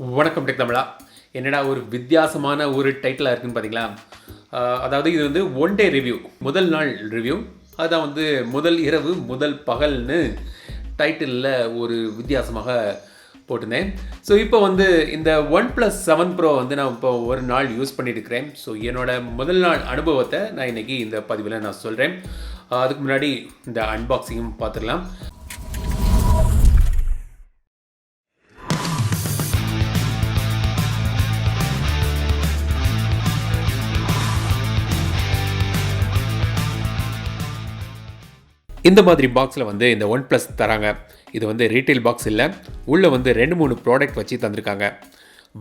வணக்கம் டெக் தமிழா. என்னடா ஒரு வித்தியாசமான ஒரு டைட்டிலாக இருக்குன்னு பார்த்தீங்களா? அதாவது இது வந்து ஒன் டே ரிவ்யூ, முதல் நாள் ரிவ்யூ. அதான் வந்து முதல் இரவு முதல் பகல்னு டைட்டிலில் ஒரு வித்தியாசமாக போட்டிருந்தேன். ஸோ இப்போ வந்து இந்த OnePlus 7 Pro வந்து நான் இப்போ ஒரு நாள் யூஸ் பண்ணிட்டு இருக்கிறேன். ஸோ என்னோட முதல் நாள் அனுபவத்தை நான் இன்றைக்கி இந்த பதிவில் நான் சொல்கிறேன். அதுக்கு முன்னாடி இந்த அன்பாக்சிங்கும் பார்த்துடலாம். இந்த மாதிரி பாக்ஸில் வந்து இந்த OnePlus தராங்க. இது வந்து ரீட்டைல் பாக்ஸ் இல்லை, உள்ளே வந்து 2-3 ப்ராடக்ட் வச்சு தந்திருக்காங்க.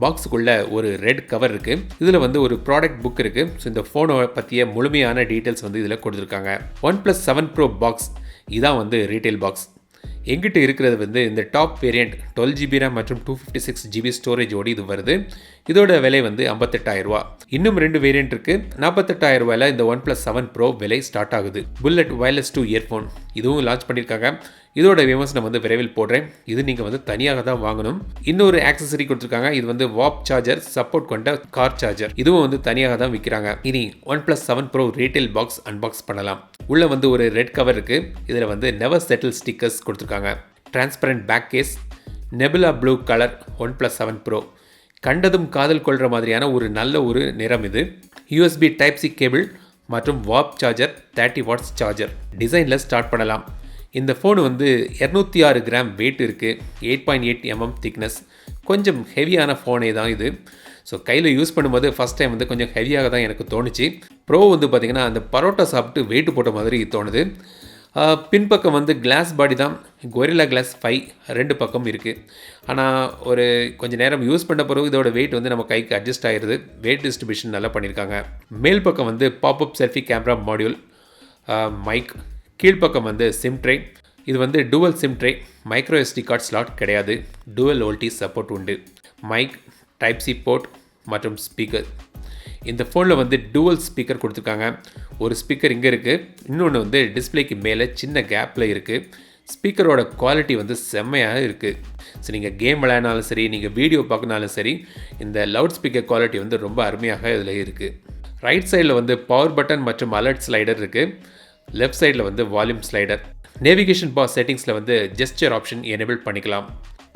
பாக்ஸுக்குள்ளே ஒரு ரெட் கவர் இருக்குது. இதில் வந்து ஒரு ப்ராடக்ட் புக் இருக்குது. ஸோ இந்த ஃபோனை பற்றிய முழுமையான டீட்டெயில்ஸ் வந்து இதில் கொடுத்துருக்காங்க. OnePlus 7 Pro பாக்ஸ் இதான் வந்து ரீட்டைல் பாக்ஸ். எங்கிட்ட இருக்கிறது வந்து இந்த டாப் வேரியண்ட் 12GB RAM மற்றும் 256GB ஸ்டோரேஜோடு இது வருது. இதோட விலை வந்து 58,000 ரூபா. இன்னும் 2 வேரியண்ட் இருக்குது. 48,000 ரூபாயில் இந்த OnePlus 7 Pro விலை ஸ்டார்ட் ஆகுது. புல்லட் வயர்லெஸ் 2 இயர்ஃபோன் இதுவும் லான்ச் பண்ணியிருக்காங்க. இதோட விமர்சனம் வந்து விரைவில் போடுறேன். இது நீங்கள் வந்து தனியாக தான் வாங்கணும். இன்னொரு ஆக்சசரி கொடுத்துருக்காங்க. இது வந்து வாப் சார்ஜர் சப்போர்ட் கொண்ட கார் சார்ஜர். இதுவும் வந்து தனியாக தான் விற்கிறாங்க. இனி OnePlus 7 Pro retail box unbox பண்ணலாம். உள்ள வந்து ஒரு ரெட் கவர் இருக்குது. இதில் வந்து நெவர் செட்டில் ஸ்டிக்கர்ஸ் கொடுத்துருக்காங்க. Transparent back case, nebula blue colour OnePlus 7 Pro. கண்டதும் காதல் கொள்கிற மாதிரியான ஒரு நல்ல ஒரு நிறம் இது. USB Type-C கேபிள் மற்றும் வாப் சார்ஜர் 30 வாட்ஸ் சார்ஜர். டிசைனில் ஸ்டார்ட் பண்ணலாம். இந்த ஃபோனு வந்து 206 கிராம் வெயிட் இருக்குது. 8.8 mm திக்னஸ். கொஞ்சம் ஹெவியான ஃபோனே தான் இது. ஸோ கையில் யூஸ் பண்ணும்போது ஃபஸ்ட் டைம் வந்து கொஞ்சம் ஹெவியாக தான் எனக்கு தோணுச்சு. ப்ரோ வந்து பார்த்திங்கன்னா அந்த பரோட்டா சாப்பிட்டு வெயிட் போட்ட மாதிரி தோணுது. பின்பக்கம் வந்து கிளாஸ் பாடி தான், கொரில்லா கிளாஸ் 5 2 பக்கம் இருக்குது. ஆனால் ஒரு கொஞ்சம் நேரம் யூஸ் பண்ண பிறகு இதோட வெயிட் வந்து நம்ம கைக்கு அட்ஜஸ்ட் ஆகிடுது. வெயிட் டிஸ்ட்ரிபியூஷன் நல்லா பண்ணியிருக்காங்க. மேல் பக்கம் வந்து pop up selfie camera module, mic. கீழ்ப்பக்கம் வந்து சிம் ட்ரே. இது வந்து dual SIM tray. Micro SD card slot கிடையாது. டூவல் வோல்டேஜ் சப்போர்ட் உண்டு. மைக், Type-C போர்ட் மற்றும் ஸ்பீக்கர். இந்த ஃபோனில் வந்து டூவல் ஸ்பீக்கர் கொடுத்துருக்காங்க. ஒரு ஸ்பீக்கர் இங்கே இருக்குது, இன்னொன்று வந்து டிஸ்பிளேக்கு மேலே சின்ன கேப்பில் இருக்குது. ஸ்பீக்கரோட குவாலிட்டி வந்து செம்மையாக இருக்குது. ஸோ நீங்கள் கேம் விளையாடினாலும் சரி, நீங்கள் வீடியோ பார்க்கனாலும் சரி, இந்த லவுட் ஸ்பீக்கர் குவாலிட்டி வந்து ரொம்ப அருமையாக இதில் இருக்குது. ரைட் சைடில் வந்து பவர் பட்டன் மற்றும் அலர்ட் ஸ்லைடர் இருக்குது. லெஃப்ட் சைடில் வந்து வால்யூம் ஸ்லைடர். நேவிகேஷன் பார் செட்டிங்ஸில் வந்து ஜெஸ்டர் ஆப்ஷன் எனேபிள் பண்ணிக்கலாம்.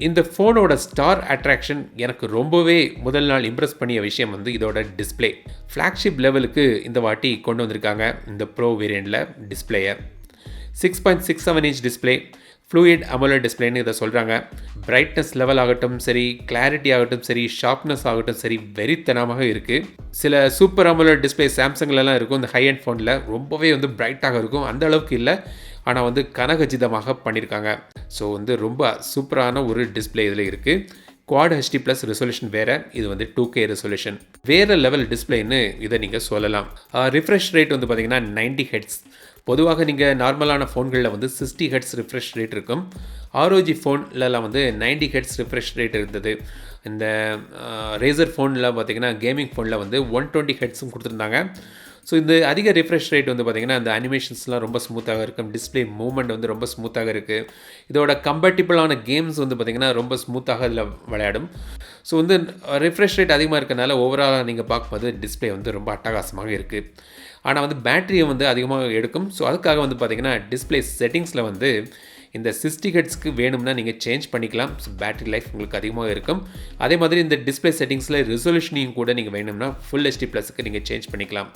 இந்த ஃபோனோட ஸ்டார் அட்ராக்ஷன் எனக்கு ரொம்பவே முதல் நாள் இம்ப்ரெஸ் பண்ணிய விஷயம் வந்து இதோட டிஸ்பிளே. ஃப்ளாக்ஷிப் லெவலுக்கு இந்த வாட்டி கொண்டு வந்திருக்காங்க இந்த ப்ரோ வேரியண்டில் டிஸ்பிளேயை. 6.67 இன்ச் டிஸ்பிளே, ஃப்ளூயிட் AMOLED டிஸ்பிளேன்னு இதை சொல்கிறாங்க. பிரைட்னஸ் லெவல் ஆகட்டும் சரி, கிளாரிட்டி ஆகட்டும் சரி, ஷார்ப்னஸ் ஆகட்டும் சரி, வெறித்தனமாக இருக்குது. சில சூப்பர் AMOLED டிஸ்பிளே சாம்சங்லலாம் இருக்கும். இந்த ஹை அண்ட் ஃபோனில் ரொம்பவே வந்து பிரைட்டாக இருக்கும். அந்த அளவுக்கு இல்லை, ஆனால் வந்து கனகச்சிதமாக பண்ணியிருக்காங்க. ஸோ வந்து ரொம்ப சூப்பரான ஒரு டிஸ்பிளே இதில் இருக்குது. Quad HD+ ரெசல்யூஷன் வேறு, இது வந்து 2K ரெசல்யூஷன். வேறு லெவல் டிஸ்பிளேன்னு இதை நீங்கள் சொல்லலாம். ரிஃப்ரெஷ் ரேட் வந்து பார்த்திங்கன்னா 90 Hz. பொதுவாக நீங்கள் நார்மலான ஃபோன்களில் வந்து 60 Hz ரிஃப்ரெஷ் ரேட் இருக்கும். ROG ஃபோன்லலாம் வந்து 90 Hz ரிஃப்ரெஷ் ரேட் இருந்தது. இந்த ரேசர் ஃபோனில் பார்த்திங்கன்னா கேமிங் ஃபோனில் வந்து 120 Hzம் கொடுத்துருந்தாங்க. ஸோ இந்த அதிக ரிஃப்ரெஷ் ரேட் வந்து பார்த்திங்கன்னா அந்த அனிமேஷன்ஸ்லாம் ரொம்ப ஸ்மூத்தாக இருக்கும். டிஸ்பிளே மூவ்மெண்ட் வந்து ரொம்ப ஸ்மூத்தாக இருக்குது. இதோட கம்பேட்டிபிளான கேம்ஸ் வந்து பார்த்திங்கன்னா ரொம்ப ஸ்மூத்தாக இதில் விளையாடும். ஸோ வந்து ரிஃப்ரெஷ் ரேட் அதிகமாக இருக்கனால ஓவராலாக நீங்கள் பார்க்கும்போது டிஸ்பிளே வந்து ரொம்ப அட்டகாசமாக இருக்குது. ஆனால் வந்து பேட்டரியை வந்து அதிகமாக எடுக்கும். ஸோ அதுக்காக வந்து பார்த்திங்கன்னா டிஸ்பிளே செட்டிங்ஸில் வந்து இந்த 60 Hzக்கு வேணும்னா நீங்கள் சேஞ்ச் பண்ணிக்கலாம். ஸோ பேட்டரி லைஃப் உங்களுக்கு அதிகமாக இருக்கும். அதே மாதிரி இந்த டிஸ்பிளே செட்டிங்ஸில் ரெசல்யூஷனையும் கூட நீங்கள் வேணும்னா ஃபுல் HD+க்கு நீங்கள் சேஞ்ச் பண்ணிக்கலாம்.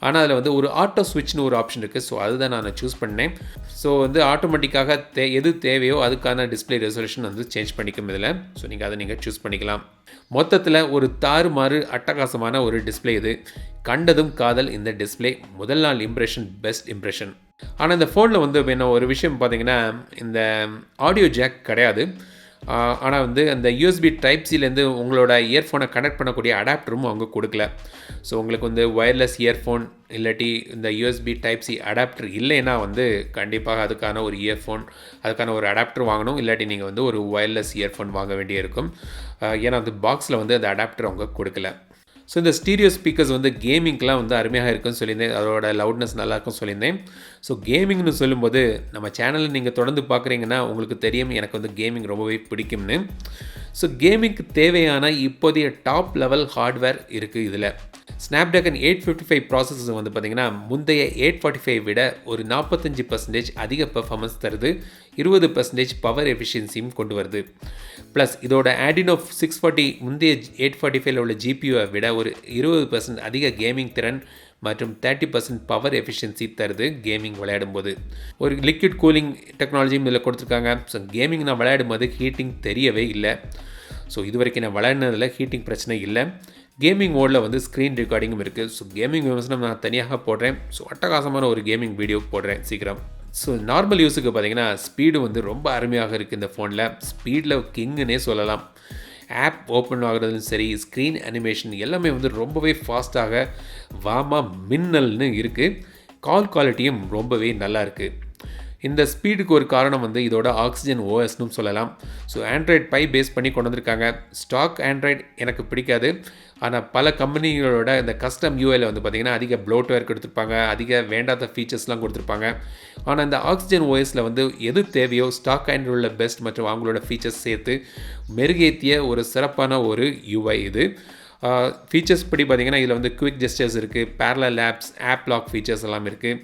ஆனால் அதில் வந்து ஒரு ஆட்டோ ஸ்விட்ச்னு ஒரு ஆப்ஷன் இருக்குது. ஸோ அதுதான் நான் சூஸ் பண்ணேன். ஸோ வந்து ஆட்டோமேட்டிக்காக எது தேவையோ அதுக்கான டிஸ்பிளே ரெசல்யூஷன் வந்து சேஞ்ச் பண்ணிக்கும் இதில். ஸோ நீங்கள் அதை நீங்கள் சூஸ் பண்ணிக்கலாம். மொத்தத்தில் ஒரு தாறுமாறு அட்டகாசமான ஒரு டிஸ்பிளே இது. கண்டதும் காதல் இந்த டிஸ்பிளே. முதல் நாள் இம்ப்ரெஷன் பெஸ்ட் இம்ப்ரெஷன். ஆனால் இந்த ஃபோனில் வந்து என்ன ஒரு விஷயம் பார்த்தீங்கன்னா, இந்த ஆடியோ ஜாக் கிடையாது. ஆனால் வந்து அந்த USB Type-Cலேருந்து உங்களோட இயர்ஃபோனை கனெக்ட் பண்ணக்கூடிய அடாப்டரும் அவங்க கொடுக்கல. ஸோ உங்களுக்கு வந்து ஒயர்லெஸ் இயர்ஃபோன் இல்லாட்டி இந்த USB Type-C அடாப்டர் இல்லைன்னா வந்து கண்டிப்பாக அதுக்கான ஒரு இயர்ஃபோன், அதுக்கான ஒரு அடாப்டர் வாங்கணும். இல்லாட்டி நீங்கள் வந்து ஒரு ஒயர்லெஸ் இயர்ஃபோன் வாங்க வேண்டியிருக்கும். ஏன்னா அந்த பாக்ஸில் வந்து அந்த அடாப்டர் அவங்க கொடுக்கல. ஸோ இந்த ஸ்டீரியோ ஸ்பீக்கர்ஸ் வந்து கேமிங்க்கெலாம் வந்து அருமையாக இருக்குன்னு சொல்லியிருந்தேன். அதோட லவுட்னஸ் நல்லாயிருக்கும் சொல்லியிருந்தேன். ஸோ கேமிங்னு சொல்லும்போது நம்ம சேனலில் நீங்கள் தொடர்ந்து பார்க்குறீங்கன்னா உங்களுக்கு தெரியும் எனக்கு வந்து கேமிங் ரொம்பவே பிடிக்கும்னு. ஸோ கேமிங்க்கு தேவையான இப்போதைய டாப் லெவல் ஹார்ட்வேர் இருக்குது இதில். ஸ்னாப்ட்ராகன் 855 ப்ராசஸர் வந்து பார்த்திங்கன்னா முந்தைய 845 விட ஒரு 45% அதிக பெர்ஃபார்மன்ஸ் தருது, 20% பவர் எஃபிஷியன்சியும் கொண்டு வருது. ப்ளஸ் இதோட ஆடினோ 640 முந்தைய 845 உள்ள ஜிபியூவை விட ஒரு 20% அதிக கேமிங் திறன் மற்றும் 30% பவர் எஃபிஷியன்சி தருது கேமிங் விளையாடும்போது. ஒரு லிக்விட் கூலிங் டெக்னாலஜியும் இதில் கொடுத்துருக்காங்க. ஸோ கேமிங் நான் விளையாடும்போது ஹீட்டிங் தெரியவே இல்லை. ஸோ இது வரைக்கும் நான் விளையாடினதில் ஹீட்டிங் பிரச்சனை இல்லை. கேமிங் மோடில் வந்து ஸ்க்ரீன் ரெக்கார்டிங்கும் இருக்குது. ஸோ கேமிங் விமர்சனம் நான் தனியாக போடுறேன். ஸோ அட்டகாசமான ஒரு கேமிங் வீடியோ போடுறேன் சீக்கிரம். ஸோ நார்மல் யூஸுக்கு பார்த்திங்கன்னா ஸ்பீடு வந்து ரொம்ப அருமையாக இருக்குது இந்த ஃபோனில். ஸ்பீடில் கிங்குன்னே சொல்லலாம். ஆப் ஓப்பன் ஆகுறதுலும் சரி, ஸ்க்ரீன் அனிமேஷன் எல்லாமே வந்து ரொம்பவே ஃபாஸ்ட்டாக வாமாக மின்னல்னு இருக்குது. கால் குவாலிட்டியும் ரொம்பவே நல்லா இருக்குது. இந்த ஸ்பீடுக்கு ஒரு காரணம் வந்து இதோட ஆக்சிஜன் ஓஎஸ்னும் சொல்லலாம். ஸோ ஆண்ட்ராய்ட் பை பேஸ் பண்ணி கொண்டு வந்திருக்காங்க. ஸ்டாக் ஆண்ட்ராய்டு எனக்கு பிடிக்காது. ஆனால் பல கம்பெனிகளோட இந்த கஸ்டம் யூஐயில் வந்து பார்த்திங்கன்னா அதிக ப்ளோட்வேர் கொடுத்துருப்பாங்க, அதிக வேண்டாத ஃபீச்சர்ஸ்லாம் கொடுத்துருப்பாங்க. ஆனால் இந்த ஆக்சிஜன் ஓஎஸில் வந்து எது தேவையோ ஸ்டாக் ஆண்ட்ராய்டில் பெஸ்ட் மற்றும் அவங்களோட ஃபீச்சர்ஸ் சேர்த்து மெருகேற்றிய ஒரு சிறப்பான ஒரு யூஐ இது. ஃபீச்சர்ஸ் படி பார்த்திங்கன்னா இதில் வந்து குவிக் ஜெஸ்டர்ஸ் இருக்குது, parallel apps, app lock features எல்லாம் இருக்குது.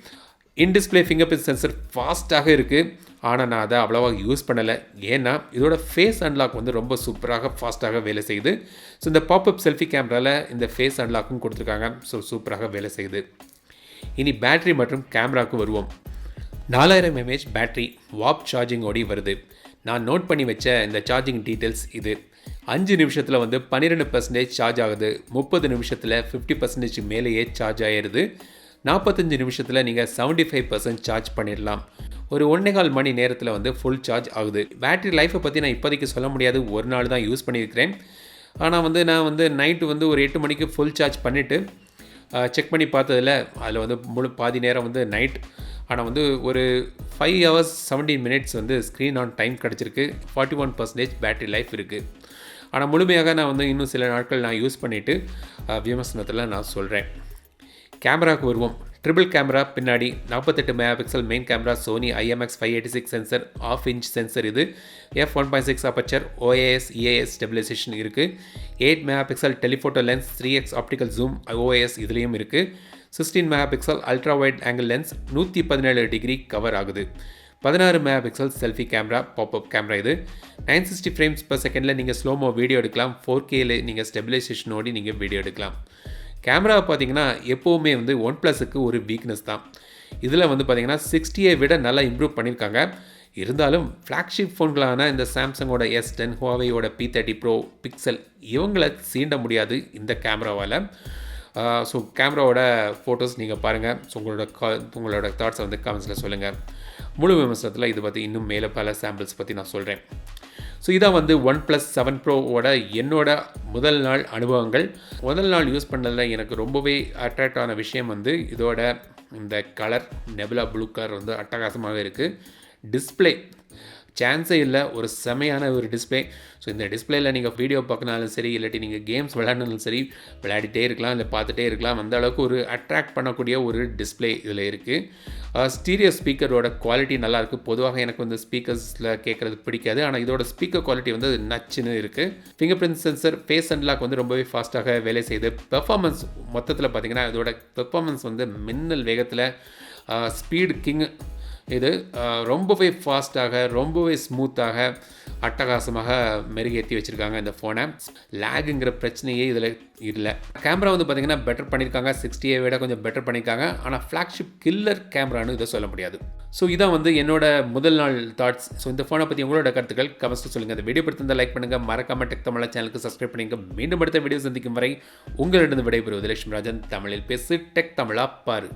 இன்டிஸ்பிளே ஃபிங்கர் பிரிண்ட் சென்சர் ஃபாஸ்ட்டாக இருக்குது. ஆனால் நான் அதை அவ்வளோவா யூஸ் பண்ணலை. ஏன்னா இதோட ஃபேஸ் அன்லாக் வந்து ரொம்ப சூப்பராக ஃபாஸ்ட்டாக வேலை செய்யுது. ஸோ இந்த பாப்அப் செல்ஃபி கேமராவில் இந்த ஃபேஸ் அன்லாக்கும் கொடுத்துருக்காங்க. ஸோ சூப்பராக வேலை செய்யுது. இனி பேட்டரி மற்றும் கேமராவுக்கு வருவோம். 4000 mAh பேட்டரி வாப் சார்ஜிங்கோடி வருது. நான் நோட் பண்ணி வச்ச இந்த சார்ஜிங் டீட்டெயில்ஸ் இது. 5 நிமிஷத்தில் வந்து 12% சார்ஜ் ஆகுது. 30 நிமிஷத்தில் 50% மேலேயே சார்ஜ் ஆகிடுது. 45 நிமிஷத்தில் நீங்கள் 75% சார்ஜ் பண்ணிடலாம். ஒரு 1.25 மணி நேரத்தில் வந்து ஃபுல் சார்ஜ் ஆகுது. பேட்டரி லைஃப்பை பற்றி நான் இப்போதைக்கு சொல்ல முடியாது. ஒரு நாள் தான் யூஸ் பண்ணியிருக்கிறேன். ஆனால் வந்து நான் வந்து நைட்டு வந்து ஒரு 8 மணிக்கு ஃபுல் சார்ஜ் பண்ணிவிட்டு செக் பண்ணி பார்த்ததில் அதில் வந்து பாதி நேரம் வந்து நைட். ஆனால் வந்து ஒரு 5 hours 17 minutes வந்து ஸ்க்ரீன் ஆன் டைம் கிடச்சிருக்கு. 41% பேட்டரி லைஃப் இருக்குது. ஆனால் முழுமையாக நான் வந்து இன்னும் சில நாட்கள் நான் யூஸ் பண்ணிவிட்டு விமர்சனத்தில் நான் சொல்கிறேன். கேமராவுக்கு வருவோம். ட்ரிபிள் கேமரா பின்னாடி 48 MP main camera, Sony IMX 586 sensor, 1/2 inch sensor இது. f1.6 aperture, OIS EIS stabilisation இருக்குது. 8 MP telephoto lens, 3x optical zoom OIS இதுலேயும் இருக்குது. 16 MP ultra wide angle lens, 117 degree cover ஆகுது. 16 MP selfie camera, pop up camera இது. 960 frames per செகண்டில் நீங்கள் slo-mo video எடுக்கலாம். 4Kல நீங்கள் ஸ்டெபிலைசேஷனோடு நீங்கள் வீடியோ எடுக்கலாம். கேமரா பார்த்திங்கன்னா எப்போவுமே வந்து OnePlusக்கு ஒரு வீக்னஸ் தான். இதில் வந்து பார்த்திங்கன்னா 60ஐ விட நல்லா இம்ப்ரூவ் பண்ணியிருக்காங்க. இருந்தாலும் ஃப்ளாக்ஷிப் ஃபோன்களான இந்த சாம்சங்கோட S10, ஹுவாவேயோட P30 Pro, பிக்சல் இவங்களை சீண்ட முடியாது இந்த கேமராவால். ஸோ கேமராவோட ஃபோட்டோஸ் நீங்கள் பாருங்கள். ஸோ உங்களோட தாட்ஸை வந்து கமெண்ட்ஸில் சொல்லுங்கள். முழு விமர்சனத்தில் இது பற்றி இன்னும் மேலே பல சாம்பிள்ஸ் பற்றி நான் சொல்கிறேன். ஸோ இதான் வந்து OnePlus 7 Proவோட என்னோட முதல் நாள் அனுபவங்கள். முதல் நாள் யூஸ் பண்ணதில் எனக்கு ரொம்பவே அட்ராக்ட் ஆன விஷயம் வந்து இதோட இந்த கலர் நெபுலா ப்ளூ கலர் வந்து அட்டகாசமாக இருக்குது. டிஸ்பிளே சான்ஸே இல்லை, ஒரு செமையான ஒரு டிஸ்பிளே. ஸோ இந்த டிஸ்பிளேயில் நீங்கள் வீடியோ பார்க்கனாலும் சரி, இல்லாட்டி நீங்கள் கேம்ஸ் விளையாடினாலும் சரி, விளையாடிட்டே இருக்கலாம், இல்லை பார்த்துட்டே இருக்கலாம். அந்த அளவுக்கு ஒரு அட்ராக்ட் பண்ணக்கூடிய ஒரு டிஸ்பிளே இதில் இருக்குது. ஸ்டீரியோ ஸ்பீக்கரோட குவாலிட்டி நல்லாயிருக்கு. பொதுவாக எனக்கு வந்து ஸ்பீக்கர்ஸில் கேட்குறது பிடிக்காது. ஆனால் இதோட ஸ்பீக்கர் குவாலிட்டி வந்து நச்சுன்னு இருக்குது. Fingerprint sensor, face unlock வந்து ரொம்பவே ஃபாஸ்ட்டாக வேலை செய்யுது. பெர்ஃபார்மன்ஸ் மொத்தத்தில் பார்த்திங்கன்னா இதோட பெர்ஃபார்மன்ஸ் வந்து மின்னல் வேகத்தில் ஸ்பீடு கிங் இது. ரொம்பவே ஃபாஸ்ட்டாக, ரொம்பவே ஸ்மூத்தாக, அட்டகாசமாக மெருகேற்றி வச்சுருக்காங்க இந்த ஃபோனை. லேகுங்கிற பிரச்சனையே இதில் இல்லை. கேமரா வந்து பார்த்திங்கன்னா பெட்டர் பண்ணியிருக்காங்க. 60ஐ விட கொஞ்சம் பெட்டர் பண்ணியிருக்காங்க. ஆனால் ஃப்ளாக்ஷிப் கில்லர் கேமரான்னு இதை சொல்ல முடியாது. ஸோ இதான் வந்து என்னோட முதல் நாள் தாட்ஸ். ஸோ இந்த ஃபோனை பற்றி உங்களோட கருத்துக்கள் கமெண்ட்ஸில் சொல்லுங்கள். இந்த வீடியோ பிடித்திருந்தால் லைக் பண்ணுங்கள். மறக்காம டெக் தமிழா சேனலுக்கு சப்ஸ்கிரைப் பண்ணிங்க. மீண்டும் அடுத்த வீடியோ சந்திக்கும் வரை உங்களிடம் விடைபெறுவது லட்சுமி ராஜன். தமிழில் பேசு, டெக் தமிழா பாரு.